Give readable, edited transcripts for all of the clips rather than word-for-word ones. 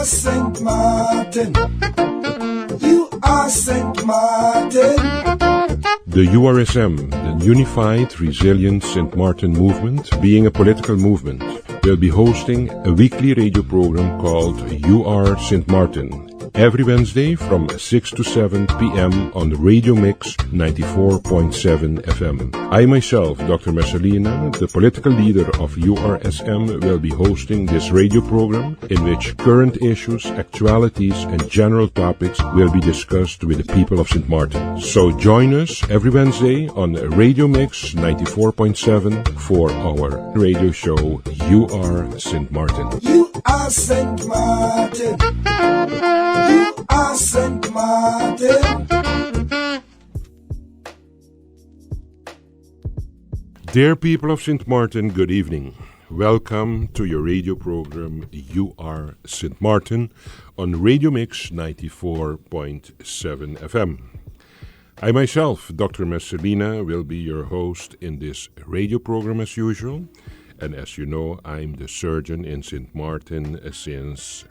are St. Maarten. You are St. Maarten. The URSM, the Unified Resilient Sint Maarten Movement, being a political movement, will be hosting a weekly radio program called UR Sint Maarten every Wednesday from 6 to 7 p.m. on the Radio Mix 94.7 FM. I myself, Dr. Mercelina, the political leader of URSM, will be hosting this radio program in which current issues, actualities and general topics will be discussed with the people of Sint Maarten. So join us every Wednesday on Radio Mix 94.7 for our radio show UR Sint Maarten. You are St. Maarten. You are St. Maarten. Dear people of Sint Maarten, good evening. Welcome to your radio program UR Sint Maarten on Radio Mix 94.7 FM. I myself, Dr. Mercelina, will be your host in this radio program as usual. And as you know, I'm the surgeon in Sint Maarten since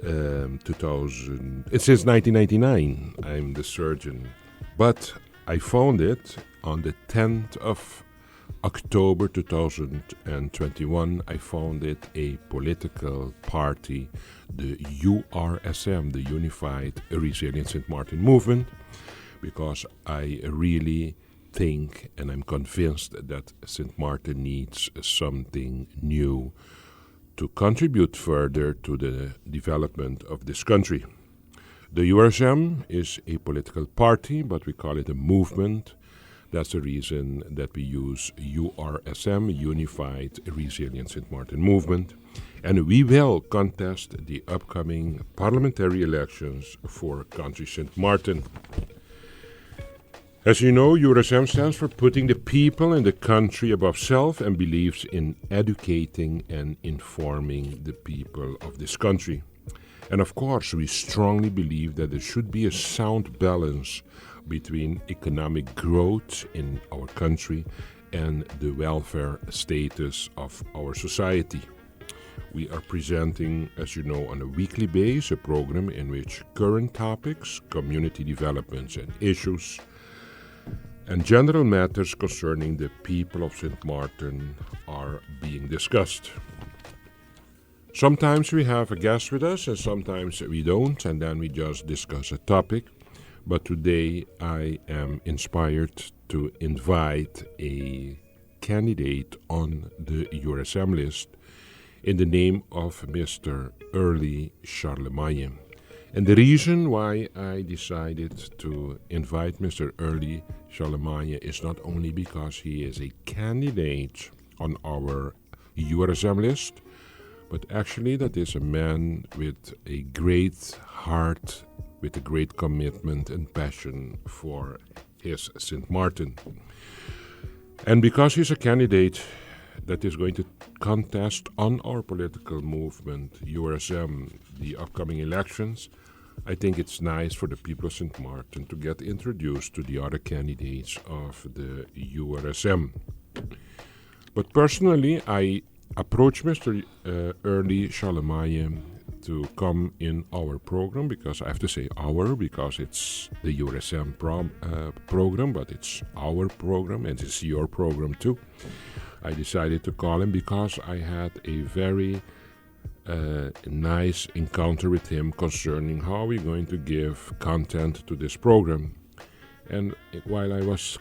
1999. I'm the surgeon. But I founded on the 10th of October 2021, I founded a political party, the URSM, the Unified Resilient Sint Maarten Movement, because I really think and I'm convinced that Sint Maarten needs something new to contribute further to the development of this country. The URSM is a political party, but we call it a movement. That's the reason that we use URSM, Unified Resilient Sint Maarten Movement. And we will contest the upcoming parliamentary elections for country Sint Maarten. As you know, URSM stands for putting the people and the country above self and believes in educating and informing the people of this country. And of course, we strongly believe that there should be a sound balance between economic growth in our country and the welfare status of our society. We are presenting, as you know, on a weekly basis, a program in which current topics, community developments and issues, and general matters concerning the people of Sint Maarten are being discussed. Sometimes we have a guest with us and sometimes we don't, and then we just discuss a topic. But today I am inspired to invite a candidate on the URSM list in the name of Mr. Early Charlemagne. And the reason why I decided to invite Mr. Early Charlemagne is not only because he is a candidate on our URSM list, but actually that is a man with a great heart, with a great commitment and passion for his Sint Maarten. And because he's a candidate that is going to contest on our political movement, URSM, the upcoming elections, I think it's nice for the people of Sint Maarten to get introduced to the other candidates of the URSM. But personally, I approached Mr. Early Charlemagne to come in our program, because I have to say our, because it's the URSM program, but it's our program and it's your program too. I decided to call him because I had a very nice encounter with him concerning how we're going to give content to this program. And while I was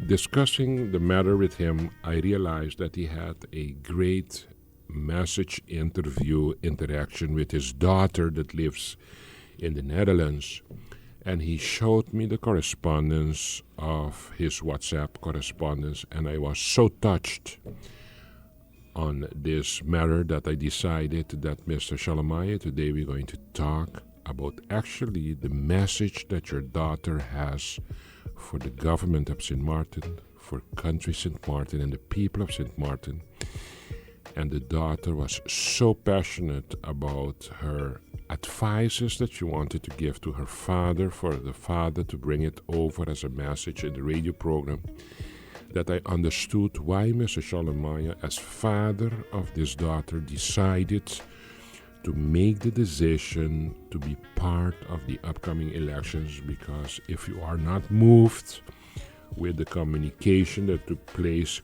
discussing the matter with him, I realized that he had a great message interaction with his daughter that lives in the Netherlands. And he showed me the correspondence of his WhatsApp correspondence, and I was so touched on this matter that I decided that Mr. Charlemagne, today we're going to talk about actually the message that your daughter has for the government of Sint Maarten, for country Sint Maarten and the people of Sint Maarten. And the daughter was so passionate about her advices that she wanted to give to her father, for the father to bring it over as a message in the radio program, that I understood why Mr. Charlemagne, as father of this daughter, decided to make the decision to be part of the upcoming elections, because if you are not moved with the communication that took place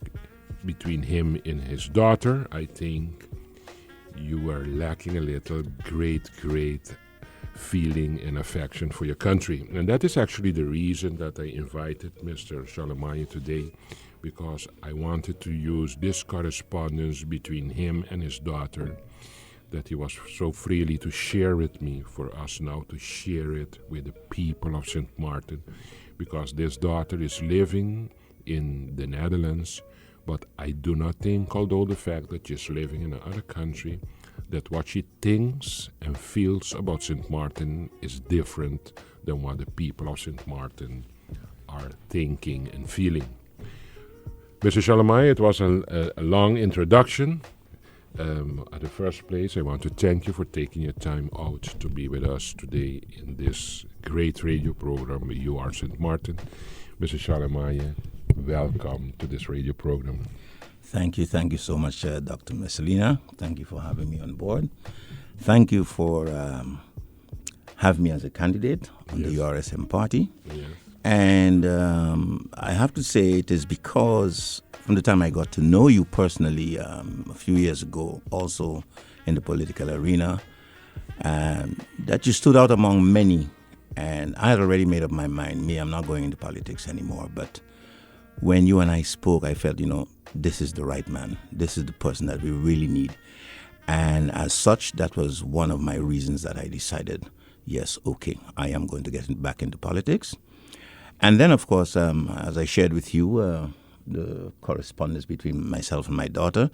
between him and his daughter, I think you are lacking a little great feeling and affection for your country. And that is actually the reason that I invited Mr. Charlemagne today, because I wanted to use this correspondence between him and his daughter that he was so freely to share with me, for us now to share it with the people of Sint Maarten, because this daughter is living in the Netherlands, but I do not think, although the fact that she's living in another country, that what she thinks and feels about Sint Maarten is different than what the people of Sint Maarten are thinking and feeling. Mr. Charlemagne, it was a long introduction. At the first place, I want to thank you for taking your time out to be with us today in this great radio program, URSM. Mr. Charlemagne, welcome to this radio program. Thank you so much, Dr. Mercelina. Thank you for having me on board. Thank you for having me as a candidate on the URSM party. Yes. And I have to say it is because from the time I got to know you personally a few years ago, also in the political arena, that you stood out among many. And I had already made up my mind, I'm not going into politics anymore. But when you and I spoke, I felt, this is the right man. This is the person that we really need. And as such, that was one of my reasons that I decided, yes, okay, I am going to get back into politics. And then, of course, as I shared with you, the correspondence between myself and my daughter.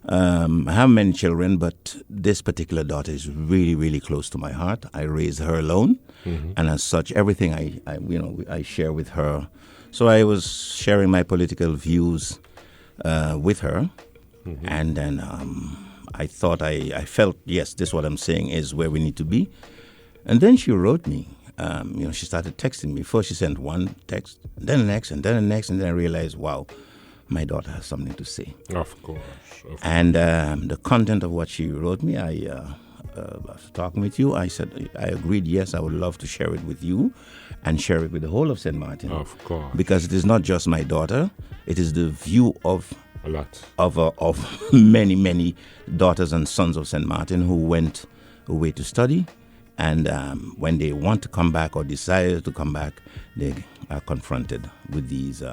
I have many children, but this particular daughter is really, really close to my heart. I raised her alone, and as such, everything I share with her. So I was sharing my political views with her, and then I thought I felt, yes, this what I'm saying is where we need to be. And then she wrote me. She started texting me. First she sent one text, then the next, and then the next, and then I realized, wow, my daughter has something to say. Of course. And the content of what she wrote me, after talking with you, I said, I agreed, yes, I would love to share it with you and share it with the whole of St. Maarten. Of course. Because it is not just my daughter, it is the view of a lot of many daughters and sons of St. Maarten who went away to study. And when they want to come back or desire to come back, they are confronted with these,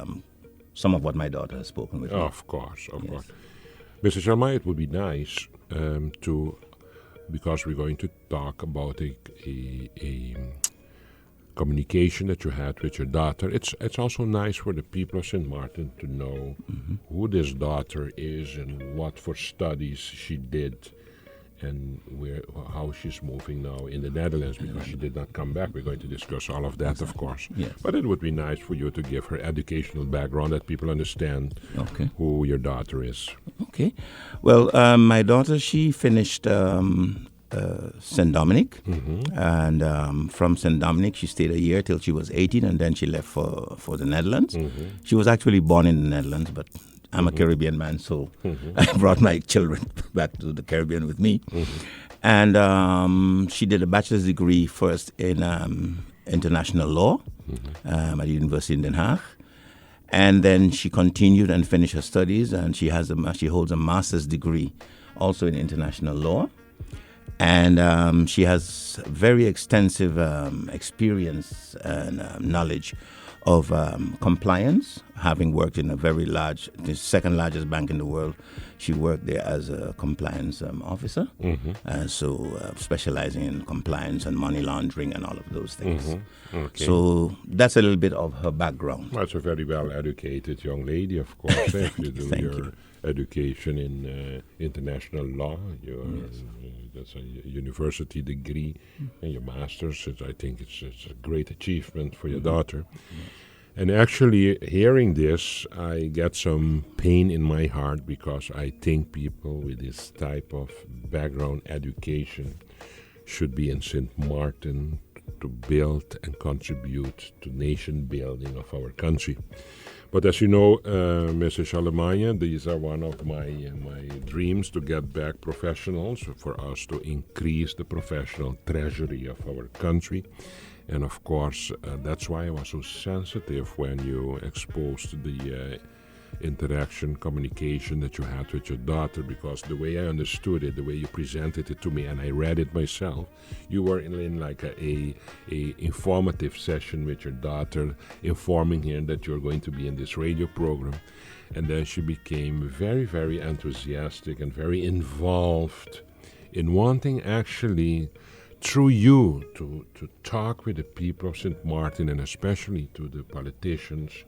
some of what my daughter has spoken with me. Of course. Mr. Charlemagne, it would be nice because we're going to talk about a communication that you had with your daughter. It's also nice for the people of St. Maarten to know who this daughter is and what for studies she did, and how she's moving now in the Netherlands, because she did not come back. We're going to discuss all of that, of course. Yes. But it would be nice for you to give her educational background that people understand who your daughter is. Okay. Well, my daughter, she finished St. Dominic, and from St. Dominic she stayed a year till she was 18, and then she left for the Netherlands. She was actually born in the Netherlands, but I'm a Caribbean man, so I brought my children back to the Caribbean with me. And she did a bachelor's degree first in international law at the University in Den Haag. And then she continued and finished her studies, and she holds a master's degree also in international law. And she has very extensive experience and knowledge of compliance, having worked in the second largest bank in the world. She worked there as a compliance officer, specializing in compliance and money laundering and all of those things. Okay. So that's a little bit of her background. That's a very well-educated young lady, of course. You do your education in international law. That's a university degree, and your master's. I think it's a great achievement for your daughter. And actually, hearing this, I get some pain in my heart, because I think people with this type of background education should be in Sint Maarten to build and contribute to nation building of our country. But as you know, Mr. Charlemagne, these are one of my dreams to get back professionals, for us to increase the professional treasury of our country. And of course, that's why I was so sensitive when you exposed the interaction, communication that you had with your daughter, because the way I understood it, the way you presented it to me, and I read it myself, you were in like a informative session with your daughter, informing her that you're going to be in this radio program. And then she became very, very enthusiastic and very involved in wanting actually through you to talk with the people of St. Maarten, and especially to the politicians,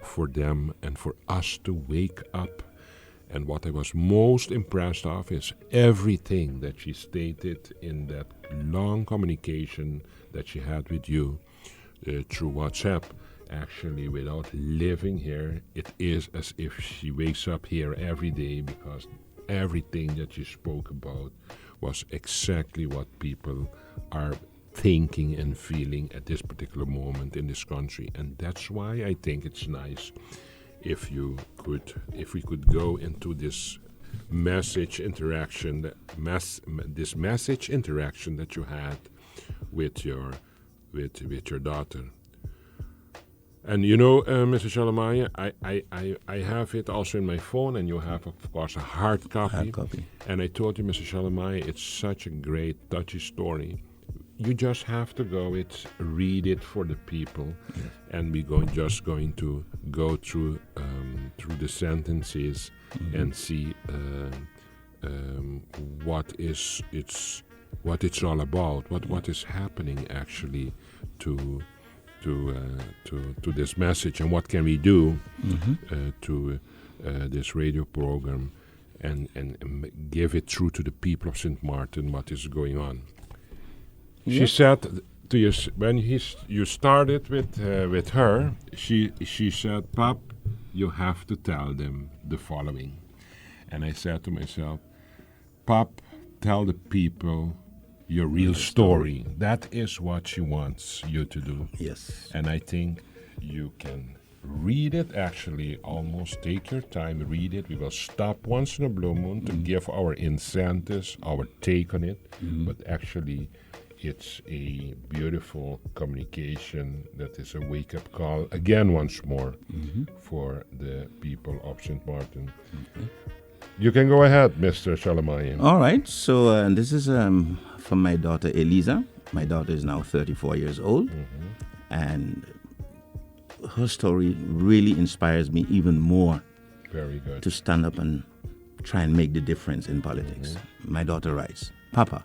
for them and for us to wake up. And what I was most impressed of is everything that she stated in that long communication that she had with you through WhatsApp. Actually, without living here, it is as if she wakes up here every day, because everything that she spoke about was exactly what people are thinking and feeling at this particular moment in this country. And that's why I think it's nice if we could go into this message interaction, this message interaction that you had with your daughter. And you know, Mr. Charlemagne, I have it also in my phone, and you have, of course, a hard copy. And I told you, Mr. Charlemagne, it's such a great, touchy story. You just have to read it for the people, yes. And we're just going to go through the sentences, mm-hmm. and see what it's all about, what is happening actually to this message, and what can we do, mm-hmm. To this radio program, and give it through to the people of St. Maarten what is going on. Yep. She said to you when you started with her. She said, "Pap, you have to tell them the following." And I said to myself, "Pap, tell the people your real story." That is what she wants you to do. Yes. And I think you can read it, actually, almost take your time, read it. We will stop once in a blue moon to give our incentives, our take on it. Mm-hmm. But actually, it's a beautiful communication that is a wake-up call, again, once more, mm-hmm. for the people of St. Maarten. Mm-hmm. You can go ahead, Mr. Charlemagne. All right. So this is from my daughter, Eliza. My daughter is now 34 years old. Mm-hmm. And her story really inspires me even more. Very good. To stand up and try and make the difference in politics. Mm-hmm. My daughter writes, "Papa,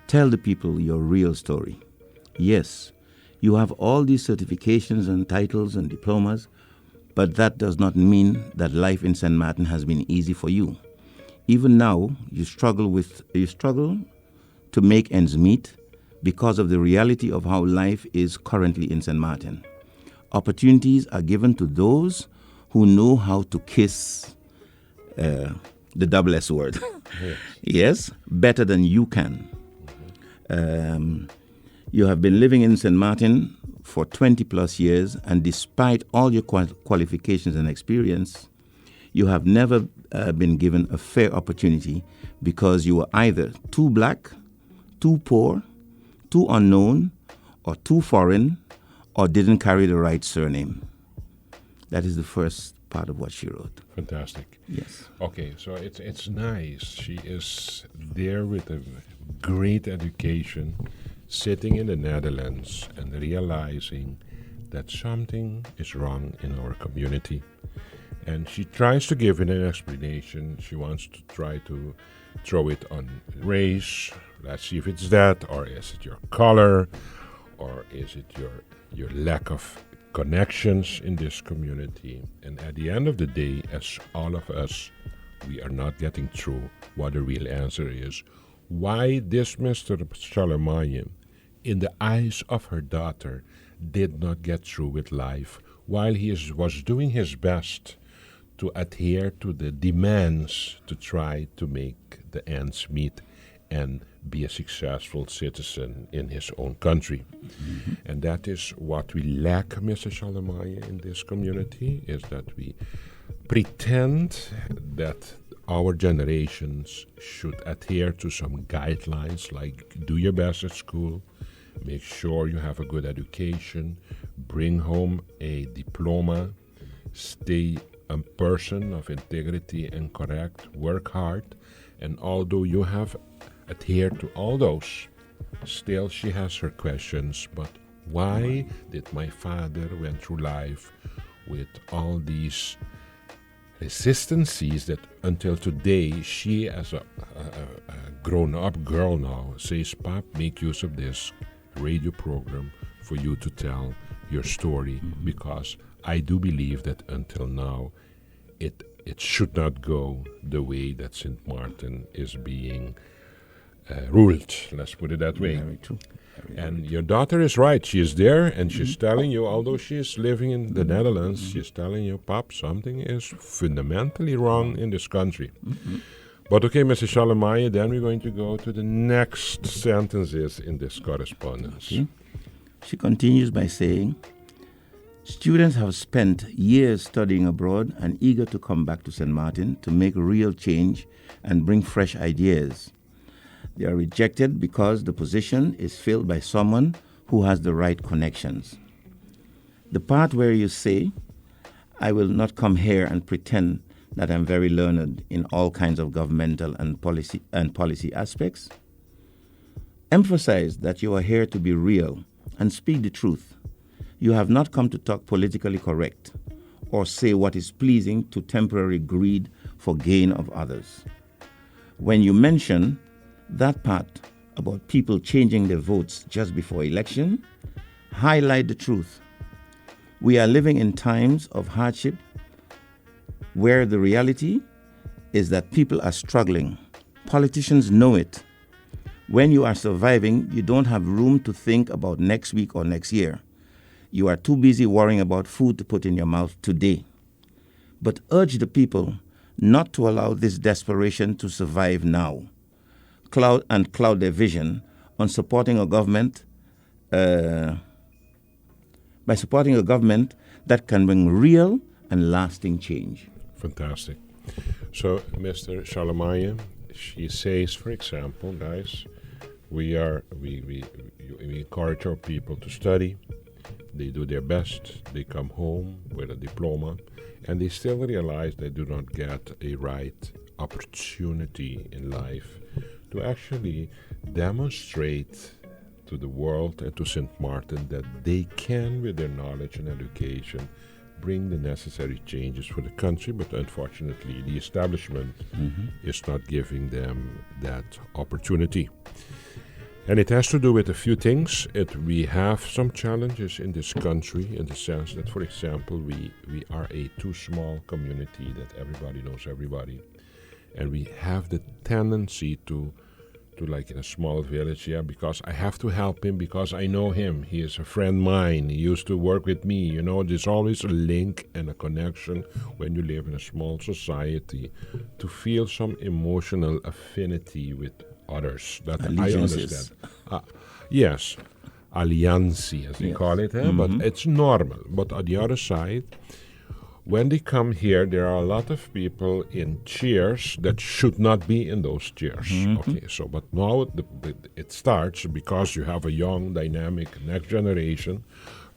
tell the people your real story. Yes, you have all these certifications and titles and diplomas, but that does not mean that life in St. Maarten has been easy for you. Even now, you struggle to make ends meet because of the reality of how life is currently in St. Maarten. Opportunities are given to those who know how to kiss the double S word. Yes. Yes, better than you can. You have been living in St. Maarten for 20 plus years, and despite all your qualifications and experience, you have never been given a fair opportunity because you were either too black, too poor, too unknown, or too foreign, or didn't carry the right surname." That is the first part of what she wrote. Fantastic. Yes. Okay, so it's nice. She is there with a great education, sitting in the Netherlands and realizing that something is wrong in our community. And she tries to give it an explanation. She wants to try to throw it on race. Let's see if it's that, or is it your color, or is it your lack of connections in this community. And at the end of the day, as all of us, we are not getting through what the real answer is. Why this Mr. Charlemagne, in the eyes of her daughter, did not get through with life, while he was doing his best to adhere to the demands to try to make the ends meet and be a successful citizen in his own country. And that is what we lack, Mr. Charlemagne, in this community, is that we pretend that our generations should adhere to some guidelines like do your best at school, make sure you have a good education, bring home a diploma, stay a person of integrity and correct, work hard. And although you have adhered to all those, still she has her questions. But why did my father went through life with all these resistances that until today she, as a grown-up girl now, says, Pap, make use of this radio program for you to tell your story, because I do believe that until now it should not go the way that St. Maarten is being ruled. Let's put it that way. Very true. And your daughter is right. She is there, and she's telling you, although she is living in the Netherlands, she's telling you, Pap, something is fundamentally wrong in this country. But okay, Mr. Charlemagne, then we're going to go to the next sentences in this correspondence. Okay. She continues by saying, students have spent years studying abroad and eager to come back to St. Maarten to make real change and bring fresh ideas. They are rejected because the position is filled by someone who has the right connections. The part where you say, I will not come here and pretend that I'm very learned in all kinds of governmental and policy aspects. Emphasize that you are here to be real and speak the truth. You have not come to talk politically correct or say what is pleasing to temporary greed for gain of others. When you mention that part about people changing their votes just before election, highlight the truth. We are living in times of hardship where the reality is that people are struggling. Politicians know it. When you are surviving, you don't have room to think about next week or next year. You are too busy worrying about food to put in your mouth today. But urge the people not to allow this desperation to survive now. Cloud their vision on supporting a government by supporting a government that can bring real and lasting change. Fantastic. So, Mr. Charlemagne, she says, for example, guys, we encourage our people to study. They do their best. They come home with a diploma, and they still realize they do not get a right opportunity in life to actually demonstrate to the world and to St. Maarten that they can, with their knowledge and education, bring the necessary changes for the country, but unfortunately the establishment is not giving them that opportunity. And it has to do with a few things. We have some challenges in this country in the sense that, for example, we are a too small community that everybody knows everybody. And we have the tendency to like in a small village, because I have to help him because I know him. He is a friend of mine. He used to work with me. There's always a link and a connection when you live in a small society to feel some emotional affinity with others. That I understand. Yes, alliantie, as they call it, but it's normal. But on the other side, when they come here, there are a lot of people in chairs that should not be in those chairs. Okay, so but now it starts because you have a young, dynamic next generation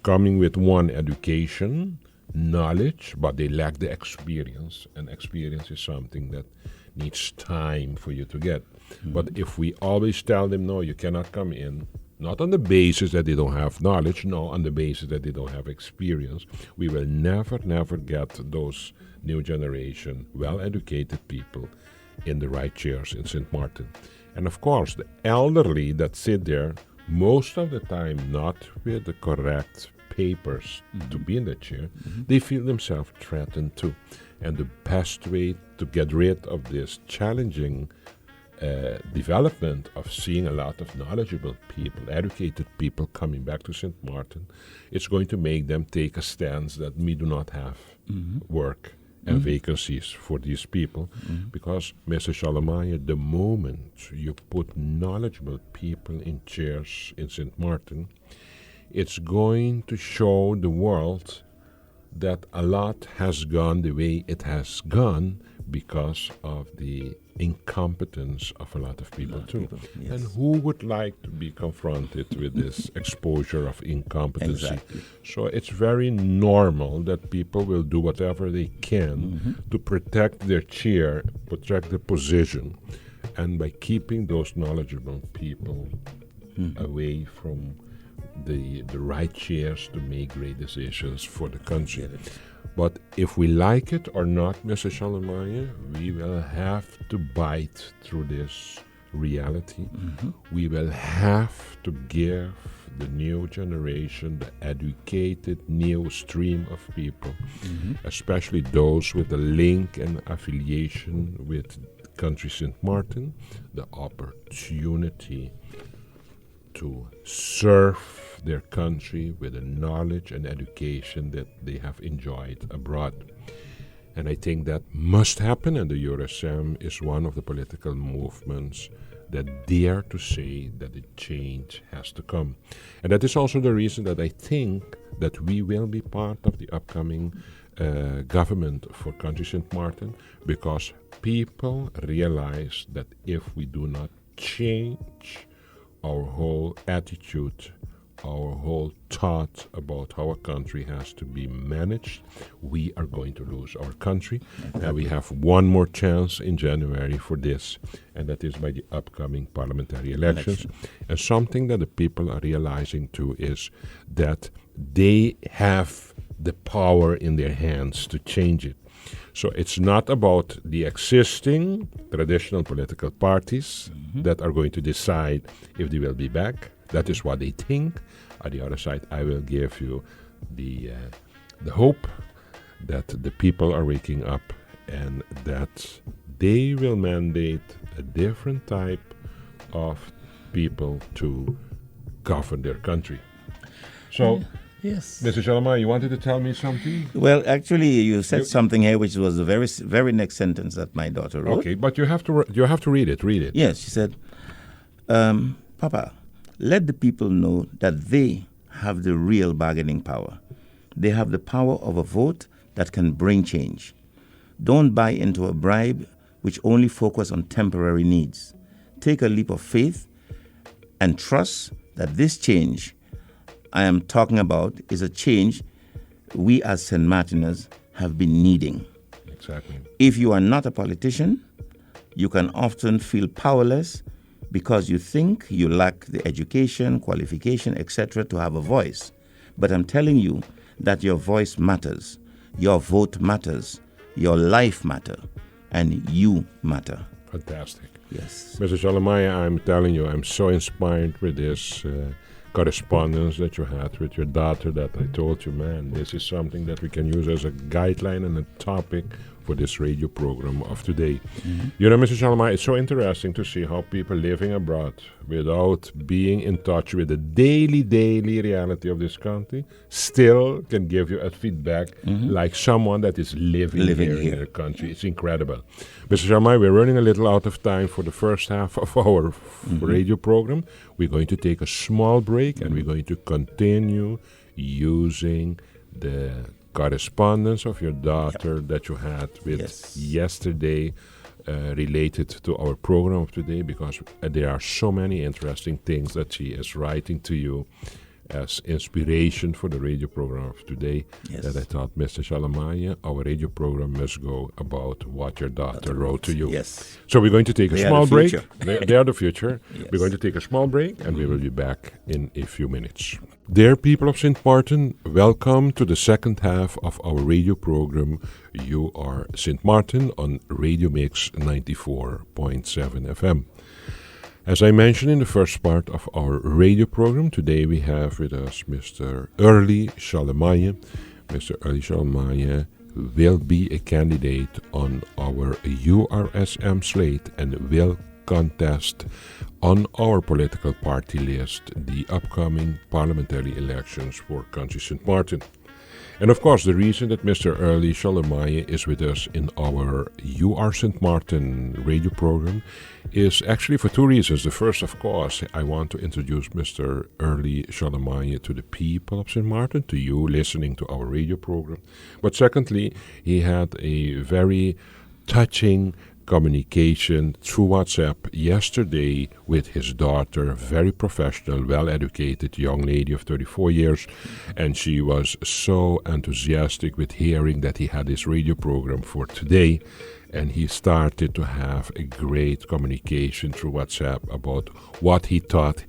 coming with one education, knowledge, but they lack the experience, and experience is something that needs time for you to get. But if we always tell them, no, you cannot come in, not on the basis that they don't have knowledge, no, on the basis that they don't have experience, we will never get those new generation, well-educated people in the right chairs in St. Maarten. And of course, the elderly that sit there, most of the time not with the correct papers to be in the chair, they feel themselves threatened too. And the best way to get rid of this challenging development of seeing a lot of knowledgeable people, educated people coming back to St. Maarten, it's going to make them take a stance that we do not have work and vacancies for these people. Because, Mr. Charlemagne, the moment you put knowledgeable people in chairs in St. Maarten, it's going to show the world that a lot has gone the way it has gone because of the incompetence of a lot of people too. Yes. And who would like to be confronted with this exposure of incompetency? Exactly. So it's very normal that people will do whatever they can to protect their chair, protect their position, and by keeping those knowledgeable people away from the right chairs to make great decisions for the country. But if we like it or not, Mr. Charlemagne, we will have to bite through this reality. We will have to give the new generation, the educated new stream of people, especially those with a link and affiliation with country St. Maarten, the opportunity to serve their country with the knowledge and education that they have enjoyed abroad. And I think that must happen, and the URSM is one of the political movements that dare to say that the change has to come. And that is also the reason that I think that we will be part of the upcoming government for country St. Maarten, because people realize that if we do not change our whole attitude, our whole thought about how a country has to be managed, we are going to lose our country. And we have one more chance in January for this, and that is by the upcoming parliamentary elections. And something that the people are realizing too is that they have the power in their hands to change it. So it's not about the existing traditional political parties that are going to decide if they will be back. That is what they think. On the other side, I will give you the hope that the people are waking up and that they will mandate a different type of people to govern their country. So, Yes. Mr. Charlemagne, you wanted to tell me something? Well, actually, you said something here, which was the very next sentence that my daughter wrote. Okay, but you have to read it. Read it. Yes, she said, Papa, let the people know that they have the real bargaining power. They have the power of a vote that can bring change. Don't buy into a bribe which only focus on temporary needs. Take a leap of faith and trust that this change I am talking about is a change we as St. Martiners have been needing. Exactly. If you are not a politician, you can often feel powerless because you think you lack the education, qualification, etc. to have a voice. But I'm telling you that your voice matters, your vote matters, your life matters, and you matter. Fantastic. Yes. Mr. Charlemagne, I'm telling you, I'm so inspired with this correspondence that you had with your daughter that I told you, man, this is something that we can use as a guideline and a topic for this radio program of today. You know, Mr. Charlemagne, it's so interesting to see how people living abroad without being in touch with the daily reality of this country still can give you a feedback like someone that is living here in their country. It's incredible. Mr. Charlemagne, we're running a little out of time for the first half of our radio program. We're going to take a small break and we're going to continue using the correspondence of your daughter that you had with yesterday related to our program of today, because there are so many interesting things that she is writing to you as inspiration for the radio program of today that I thought, Mr. Charlemagne, our radio program must go about what your daughter wrote to you. Yes. So we're going to take a small break. They are the future. Yes. We're going to take a small break and we will be back in a few minutes. Dear people of St. Maarten, welcome to the second half of our radio program. You are St. Maarten on Radio Mix 94.7 FM. As I mentioned in the first part of our radio program, today we have with us Mr. Early Charlemagne. Mr. Early Charlemagne will be a candidate on our URSM slate and will contest on our political party list the upcoming parliamentary elections for country St. Maarten. And of course, the reason that Mr. Early Charlemagne is with us in our St. Maarten radio program is actually for two reasons. The first, of course, I want to introduce Mr. Early Charlemagne to the people of St. Maarten, to you listening to our radio program. But secondly, he had a very touching communication through WhatsApp yesterday with his daughter, very professional, well-educated young lady of 34 years, and she was so enthusiastic with hearing that he had this radio program for today, and he started to have a great communication through WhatsApp about what he thought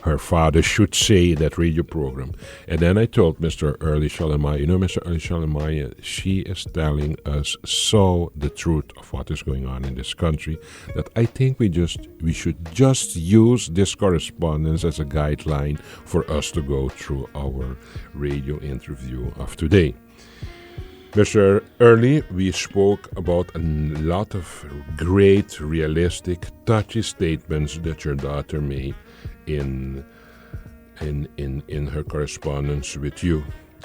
her father should say in that radio program. And then I told Mr. Early Charlemagne, Mr. Early Charlemagne, she is telling us so the truth of what is going on in this country that I think we should just use this correspondence as a guideline for us to go through our radio interview of today. Mr. Early, we spoke about a lot of great, realistic, touchy statements that your daughter made in her correspondence with you.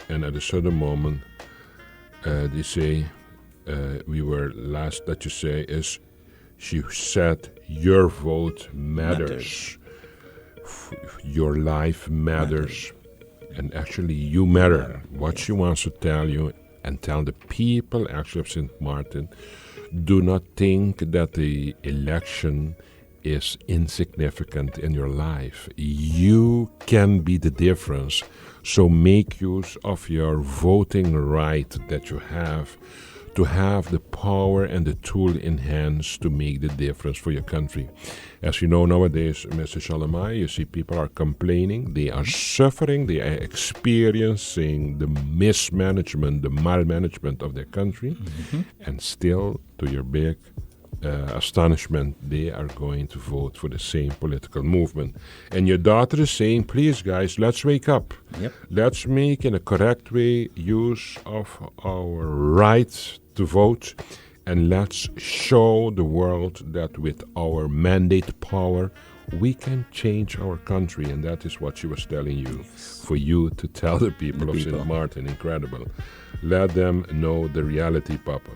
And at a certain moment, they say, that you say is, she said, your vote matters. Your life matters. And actually, you matter. What she wants to tell you and tell the people actually of St. Maarten, do not think that the election is insignificant in your life. You can be the difference. So make use of your voting right that you have to have the power and the tool in hands to make the difference for your country. As you know nowadays, Mr. Charlemagne, you see people are complaining, they are suffering, they are experiencing the mismanagement, the malmanagement of their country, and still, to your big astonishment, they are going to vote for the same political movement. And your daughter is saying, please guys, let's wake up. Yep. Let's make in a correct way use of our right to vote, and let's show the world that with our mandate power, we can change our country. And that is what she was telling you, for you to tell the people of St. Maarten. Incredible. Let them know the reality, Papa.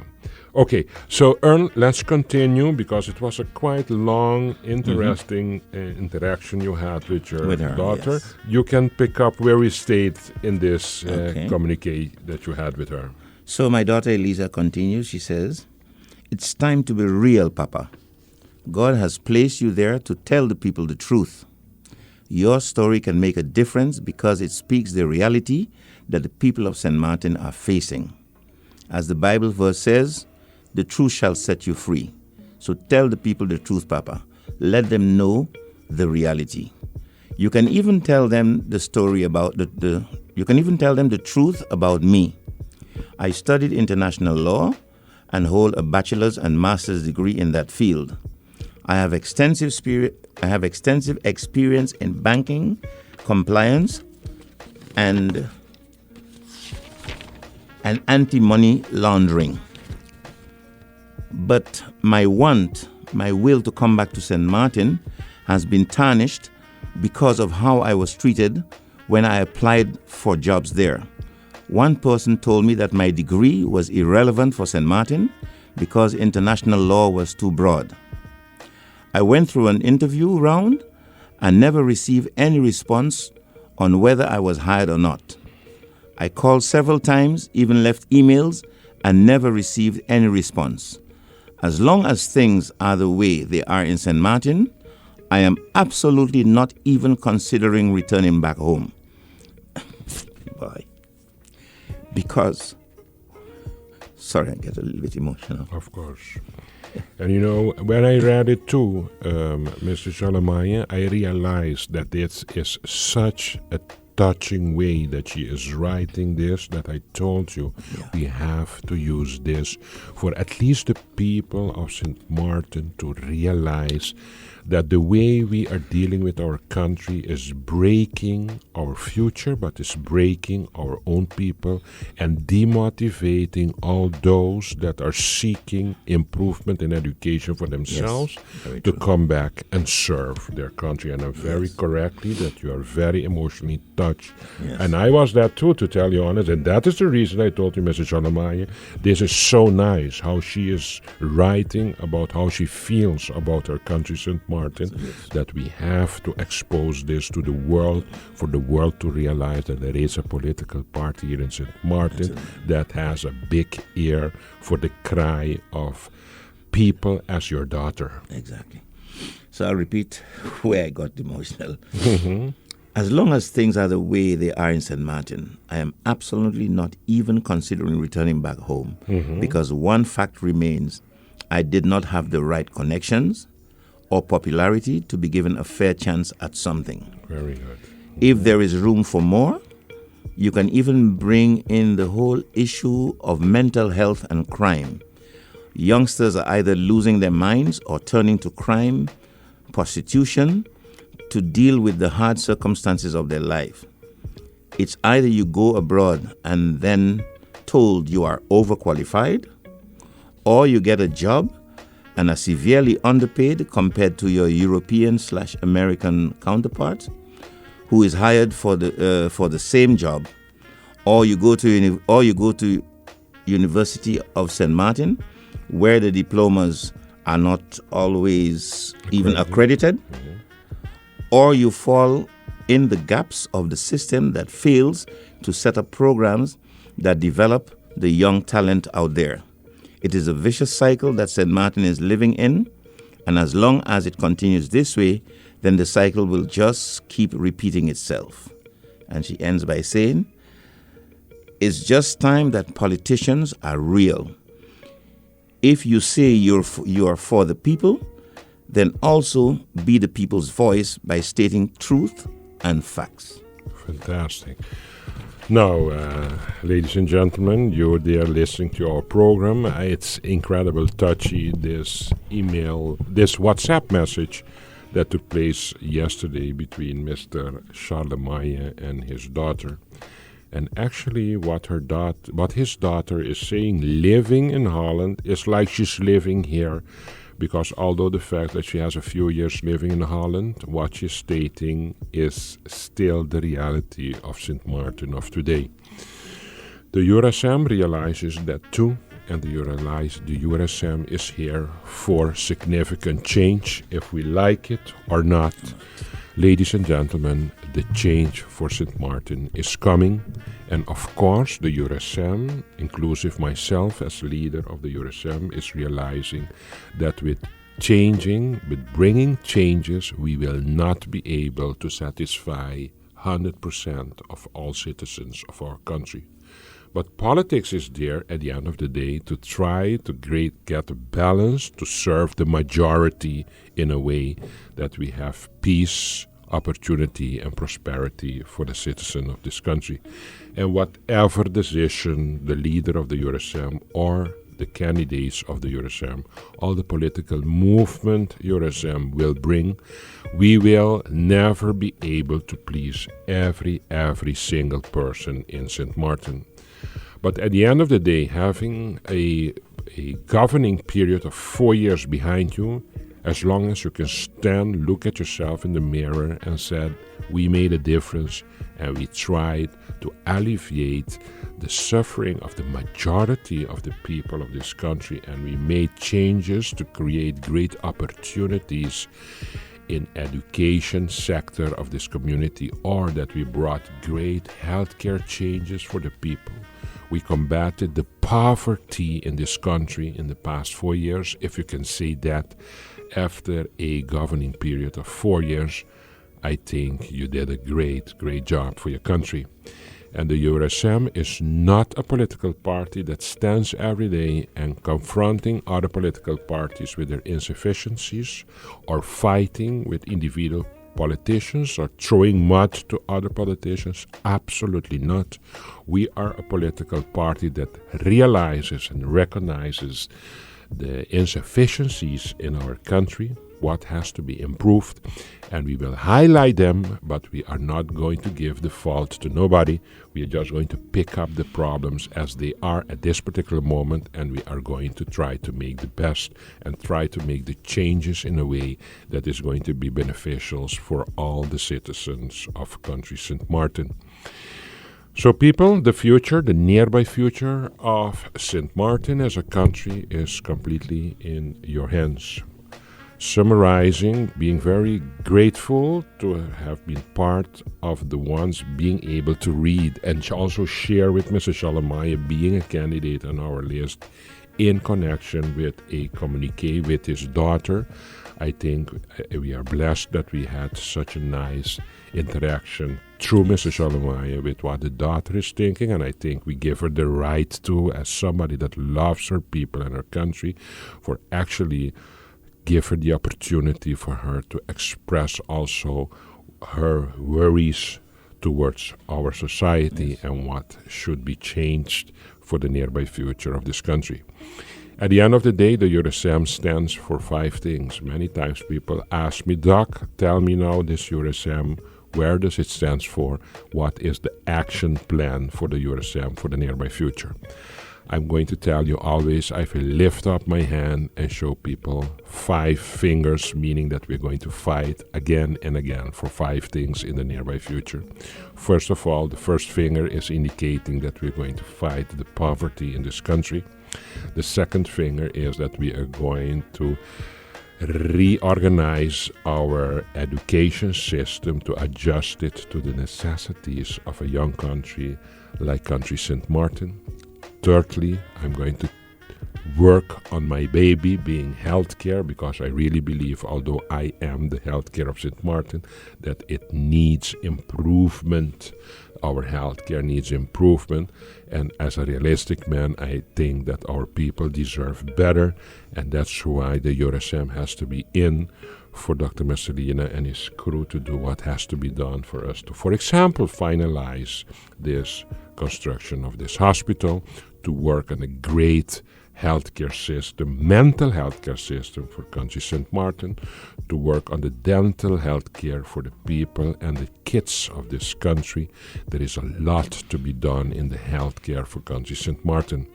Okay, so Ern, let's continue, because it was a quite long, interesting interaction you had with your daughter. Yes. You can pick up where we stayed in this communique that you had with her. So my daughter Elisa continues, she says, it's time to be real, Papa. God has placed you there to tell the people the truth. Your story can make a difference because it speaks the reality that the people of St. Maarten are facing. As the Bible verse says, the truth shall set you free. So tell the people the truth, Papa. Let them know the reality. You can even tell them the story about you can even tell them the truth about me. I studied international law and hold a bachelor's and master's degree in that field. I have extensive experience in banking, compliance, and anti-money laundering. But my will to come back to St. Maarten has been tarnished because of how I was treated when I applied for jobs there. One person told me that my degree was irrelevant for St. Maarten because international law was too broad. I went through an interview round and never received any response on whether I was hired or not. I called several times, even left emails, and never received any response. As long as things are the way they are in St. Maarten, I am absolutely not even considering returning back home. Why? Because, sorry, I get a little bit emotional. Of course. And you know, when I read it too, Mr. Charlemagne, I realized that this is such a touching way that she is writing this, that I told you we have to use this for at least the people of St. Maarten to realize that the way we are dealing with our country is breaking our future, but is breaking our own people and demotivating all those that are seeking improvement in education for themselves to come back and serve their country. And I'm very correctly that you are very emotionally touched. Yes. And I was that too, to tell you honest. And that is the reason I told you, Mrs. Charlemagne, this is so nice how she is writing about how she feels about her country, St. Maarten, that we have to expose this to the world, for the world to realize that there is a political party here in St. Maarten that has a big ear for the cry of people as your daughter. Exactly. So I'll repeat where I got emotional. As long as things are the way they are in St. Maarten, I am absolutely not even considering returning back home, because one fact remains: I did not have the right connections or popularity to be given a fair chance at something. Very good. If there is room for more, you can even bring in the whole issue of mental health and crime. Youngsters are either losing their minds or turning to crime, prostitution, to deal with the hard circumstances of their life. It's either you go abroad and then told you are overqualified, or you get a job and are severely underpaid compared to your European/American counterpart, who is hired for the same job, or you go to University of St. Maarten, where the diplomas are not always even accredited, or you fall in the gaps of the system that fails to set up programs that develop the young talent out there. It is a vicious cycle that St. Maarten is living in, and as long as it continues this way, then the cycle will just keep repeating itself. And she ends by saying, it's just time that politicians are real. If you say you are for the people, then also be the people's voice by stating truth and facts. Fantastic. Now, ladies and gentlemen, you there listening to our program. It's incredible touchy, this WhatsApp message that took place yesterday between Mr. Charlemagne and his daughter. And actually what his daughter is saying, living in Holland, is like she's living here. Because although the fact that she has a few years living in Holland, what she's stating is still the reality of St. Maarten of today. The URSM realizes that too, and the URSM is here for significant change, if we like it or not. Ladies and gentlemen, the change for St. Maarten is coming, and of course the URSM, inclusive myself as leader of the URSM, is realizing that with bringing changes, we will not be able to satisfy 100% of all citizens of our country. But politics is there at the end of the day to try to get a balance, to serve the majority in a way that we have peace, opportunity and prosperity for the citizen of this country. And whatever decision the leader of the URSM or the candidates of the URSM, all the political movement URSM will bring, we will never be able to please every single person in St. Maarten. But at the end of the day, having a governing period of 4 years behind you, as long as you can stand, look at yourself in the mirror and said, we made a difference and we tried to alleviate the suffering of the majority of the people of this country, and we made changes to create great opportunities in education sector of this community, or that we brought great healthcare changes for the people. We combated the poverty in this country in the past 4 years, if you can say that. After a governing period of 4 years, I think you did a great job for your country. And the URSM is not a political party that stands every day and confronting other political parties with their insufficiencies or fighting with individual politicians or throwing mud to other politicians. Absolutely not. We are a political party that realizes and recognizes the insufficiencies in our country, what has to be improved, and we will highlight them, but we are not going to give the fault to nobody. We are just going to pick up the problems as they are at this particular moment, and we are going to try to make the best and try to make the changes in a way that is going to be beneficial for all the citizens of country Sint Maarten. So people, the future, the nearby future of Sint Maarten as a country is completely in your hands. Summarizing, being very grateful to have been part of the ones being able to read and also share with Mr. Charlemagne being a candidate on our list in connection with a communique with his daughter. I think we are blessed that we had such a nice interaction through Mr. Charlemagne with what the daughter is thinking, and I think we give her the right to, as somebody that loves her people and her country, for actually give her the opportunity for her to express also her worries towards our society and what should be changed for the nearby future of this country. At the end of the day, the URSM stands for 5 things. Many times people ask me, Doc, tell me now this URSM, where does it stand for? What is the action plan for the URSM for the nearby future? I'm going to tell you always, I will lift up my hand and show people 5 fingers, meaning that we're going to fight again and again for 5 things in the nearby future. First of all, the first finger is indicating that we're going to fight the poverty in this country. The second finger is that we are going to reorganize our education system to adjust it to the necessities of a young country like country Sint Maarten. Thirdly, I'm going to work on my baby being healthcare, because I really believe, although I am the healthcare of Sint Maarten, that it needs improvement. Our healthcare needs improvement, and as a realistic man, I think that our people deserve better, and that's why the URSM has to be in for Dr. Mercelina and his crew to do what has to be done for us to, for example, finalize this construction of this hospital, to work on a great healthcare system, mental healthcare system for country Sint Maarten, to work on the dental healthcare for the people and the kids of this country. There is a lot to be done in the healthcare for country Sint Maarten.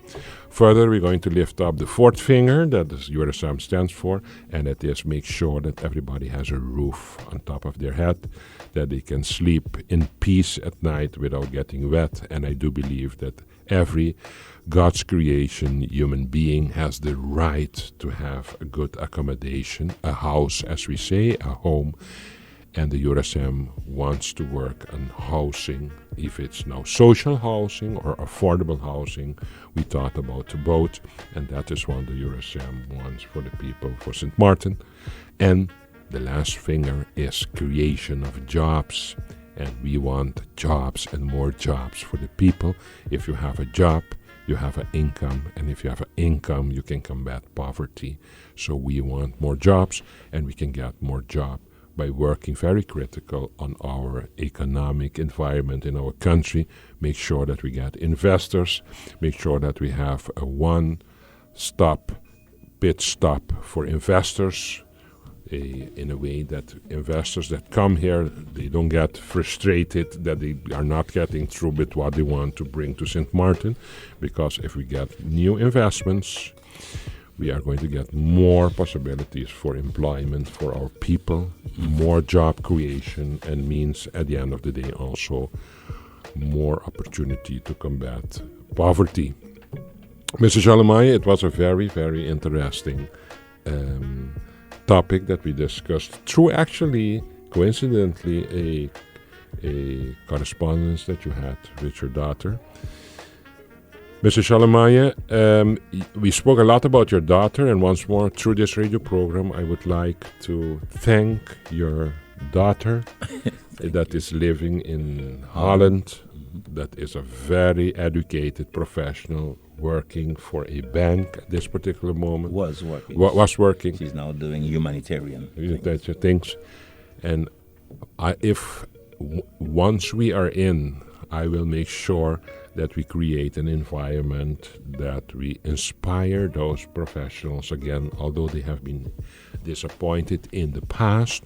Further, we're going to lift up the 4th finger that the URSM stands for, and that is make sure that everybody has a roof on top of their head, that they can sleep in peace at night without getting wet. And I do believe that every God's creation human being has the right to have a good accommodation, a house, as we say, a home. And the URSM wants to work on housing, if it's now social housing or affordable housing. We thought about both, and that is what the URSM wants for the people for Sint Maarten. And the last finger is creation of jobs, and we want jobs and more jobs for the people. If you have a job, you have an income, and if you have an income, you can combat poverty. So we want more jobs, and we can get more jobs by working very critical on our economic environment in our country, make sure that we get investors, make sure that we have a one-stop pit stop for investors, in a way that investors that come here, they don't get frustrated that they are not getting through with what they want to bring to Sint Maarten, because if we get new investments, we are going to get more possibilities for employment for our people, more job creation, and means at the end of the day also more opportunity to combat poverty. Mr. Charlemagne, it was a very, very interesting topic that we discussed through actually, coincidentally, a correspondence that you had with your daughter. Mr. Charlemagne, we spoke a lot about your daughter, and once more through this radio program, I would like to thank your daughter that is living in Holland, that is a very educated professional working for a bank at this particular moment. Was working. Was working. She's now doing humanitarian things. And once we are in, I will make sure that we create an environment that we inspire those professionals again, although they have been disappointed in the past,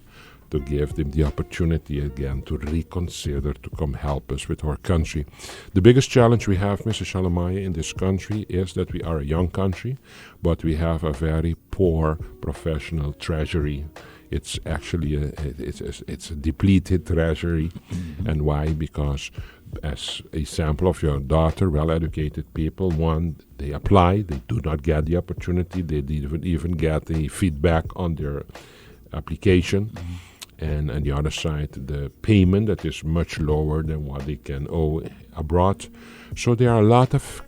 to give them the opportunity again to reconsider, to come help us with our country. The biggest challenge we have, Mr. Charlemagne, in this country is that we are a young country, but we have a very poor professional treasury. It's actually it's a depleted treasury. And why? Because as a sample of your daughter, well-educated people, one, they apply, they do not get the opportunity, they didn't even get the feedback on their application. And on the other side, the payment that is much lower than what they can owe abroad. So there are a lot of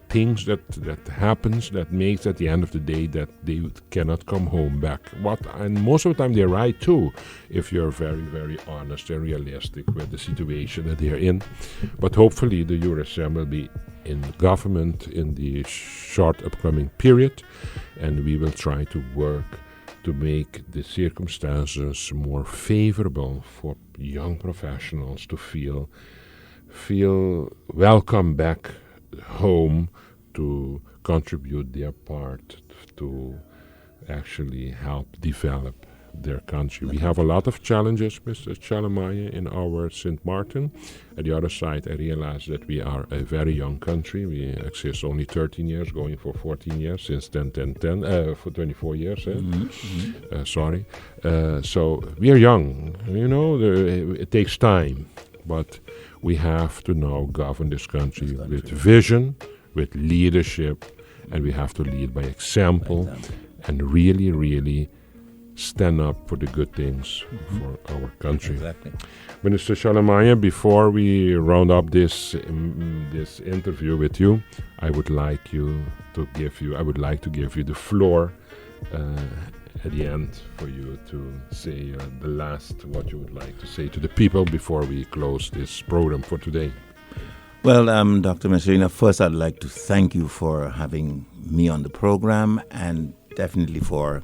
things that happens that makes at the end of the day that they cannot come home back. And most of the time they're right too, if you're very, very honest and realistic with the situation that they're in. But hopefully the URSM will be in government in the short upcoming period, and we will try to work to make the circumstances more favorable for young professionals to feel welcome back home, to contribute their part to actually help develop their country. We have a lot of challenges, Mr. Charlemagne, in our Sint Maarten. At the other side, I realize that we are a very young country. We exist only 13 years, going for 14 years, since 10, for 24 years. Sorry. So we are young. You know, it takes time. But we have to now govern this country with vision, with leadership, and we have to lead by example and really, really stand up for the good things for our country. Exactly. Minister Charlemagne, before we round up this interview with you, I would like to give you the floor at the end for you to say the last, what you would like to say to the people before we close this program for today. Well, Dr. Mercelina, first I'd like to thank you for having me on the program, and definitely for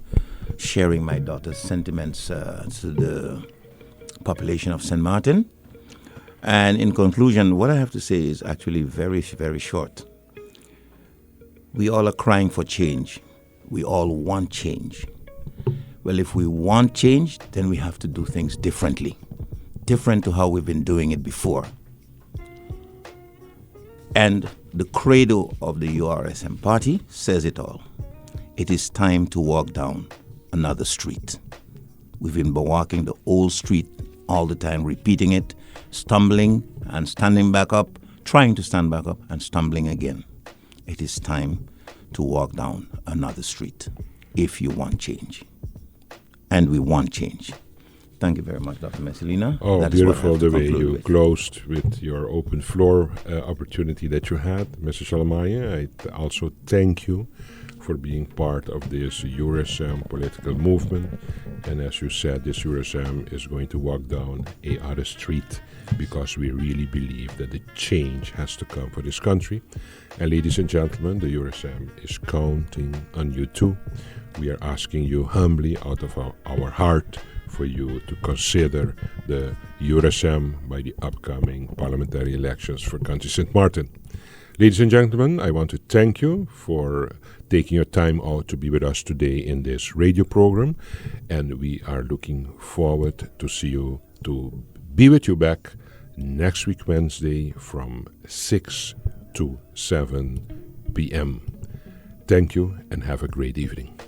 sharing my daughter's sentiments to the population of St. Maarten. And in conclusion, what I have to say is actually very, very short. We all are crying for change. We all want change. Well, if we want change, then we have to do things differently, different to how we've been doing it before. And the credo of the URSM party says it all. It is time to walk down another street. We've been walking the old street all the time, repeating it, stumbling and standing back up, trying to stand back up and stumbling again. It is time to walk down another street if you want change. And we want change. Thank you very much, Dr. Mercelina. Oh, that beautiful the way you with. Closed with your open floor opportunity that you had, Mr. Charlemagne. I also thank you for being part of this URSM political movement. And as you said, this URSM is going to walk down a other street because we really believe that the change has to come for this country. And ladies and gentlemen, the URSM is counting on you too. We are asking you humbly out of our heart for you to consider the URSM by the upcoming parliamentary elections for County St. Maarten. Ladies and gentlemen, I want to thank you for taking your time out to be with us today in this radio program, and we are looking forward to be with you back next week Wednesday from 6 to 7 p.m. Thank you and have a great evening.